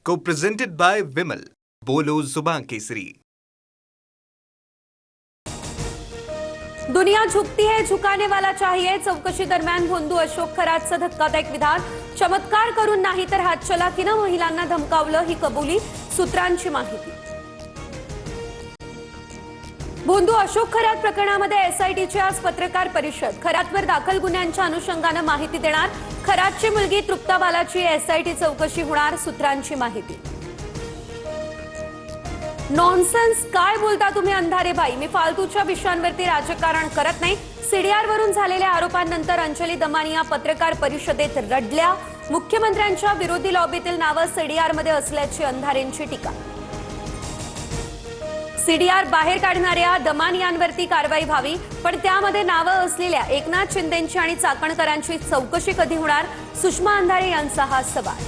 Co-presented by Vimal. बोलो जुबान केसरी। दुनिया झुकती है, झुकाने वाला चाहिए। चौकशी दरम्यान भोंदू अशोक खरातचं धक्कादायक विधान। चमत्कार करून नाही तर हातचलाखीनं महिलांना धमकावलं, ही कबुली। सूत्रांची माहिती। भोंदू अशोक खरात प्रकरणामध्ये एसआयटीची आज पत्रकार परिषद। खरातवर दाखल गुन्ह्यांच्या अनुषंगानं माहिती देणार। खरातची मुलगी तृप्ता बालाची एसआयटी चौकशी होणार। सूत्रांची माहिती। नॉनसेन्स, काय बोलता तुम्ही अंधारे भाई? मी फालतूच्या विषयांवरती राजकारण करत नाही। सीडीआर वरून झालेल्या आरोपांनंतर अंजली दमानिया पत्रकार परिषदेत रडल्या। मुख्यमंत्र्यांच्या विरोधी लॉबीतील नावं सीडीआर मध्ये असल्याची अंधारेंची टीका। सीडीआर बाहेर काढणाऱ्या दमानियांवरती कारवाई व्हावी, पण त्यामध्ये नावं असलेल्या एकनाथ शिंदेंची आणि चाकणकरांची चौकशी कधी होणार? सुषमा अंधारे यांचा हा सवाल।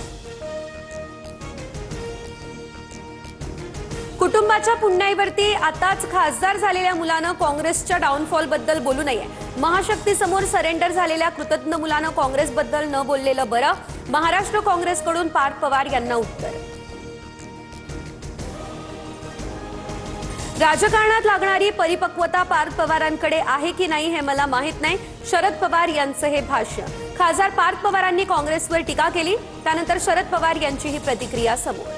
कुटुंबाच्या पुण्याईवरती आताच खासदार झालेल्या मुलानं काँग्रेसच्या डाऊनफॉल बद्दल बोलू नये। महाशक्ती समोर सरेंडर झालेल्या कृतज्ञ मुलानं काँग्रेसबद्दल न बोललेलं बरं। महाराष्ट्र काँग्रेसकडून पार्थ पवार यांना उत्तर। राजकारणात लागणारी परिपक्वता पार्थ पवारांकडे आहे की नाही हे मला माहित नाही। शरद पवार यांचं हे भाष्य। खासदार पार्थ पवारांनी काँग्रेसवर टीका केली, त्यानंतर शरद पवार यांची ही प्रतिक्रिया समोर।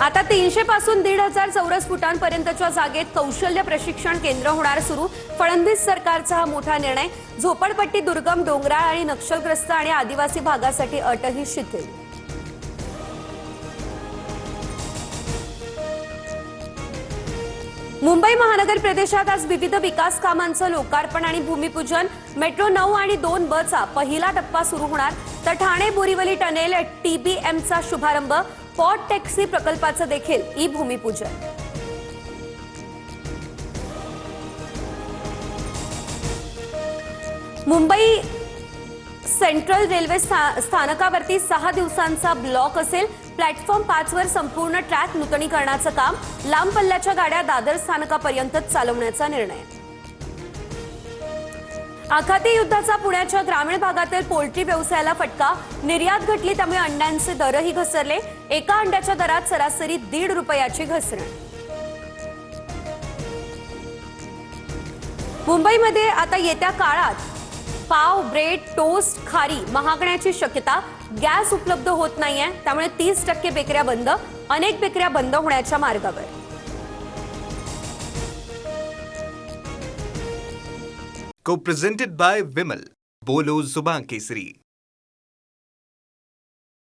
आता 300 पासून 1,500 चौरस फुटांपर्यंतच्या जागेत कौशल्य प्रशिक्षण केंद्र होणार सुरू। फडणवीस सरकारचा हा मोठा निर्णय। झोपडपट्टी, दुर्गम, डोंगराळ आणि नक्षलग्रस्त आणि आदिवासी भागासाठी अटही शिथिल। मुंबई महानगर प्रदेशात आज विविध विकास कामांचं लोकार्पण आणि भूमिपूजन। मेट्रो 9 आणि 2 ब चा पहिला टप्पा सुरू होणार, तर ठाणे बोरीवली टनेल TBMचा शुभारंभ। पॉट टॅक्सी प्रकल्पाचं देखील भूमिपूजन। मुंबई सेंट्रल रेल्वे स्थानकावरती 6 दिवसांचा ब्लॉक असेल। प्लॅटफॉर्म 5 वर संपूर्ण ट्रॅक नूतनीकरणाचं काम। लांब पल्ल्याच्या गाड्या दादर स्थानकापर्यंतच चालवण्याचा निर्णय। आखाती युद्धाचा पुण्याच्या ग्रामीण भागातील पोल्ट्री व्यवसायाला फटका। निर्यात घटली, त्यामुळे अंड्यांचे दरही घसरले। एका अंड्याच्या दरात सरासरी 1.5 रुपयाची घसरण। मुंबईमध्ये आता येत्या काळात पाव, ब्रेड, टोस्ट, खारी महागण्याची शक्यता। गॅस उपलब्ध होत नाहीये, त्यामुळे 30% बेकऱ्या बंद। अनेक बेकऱ्या बंद होण्याच्या मार्गावर। Co-presented by Vimal. बोलो जुबान केसरी।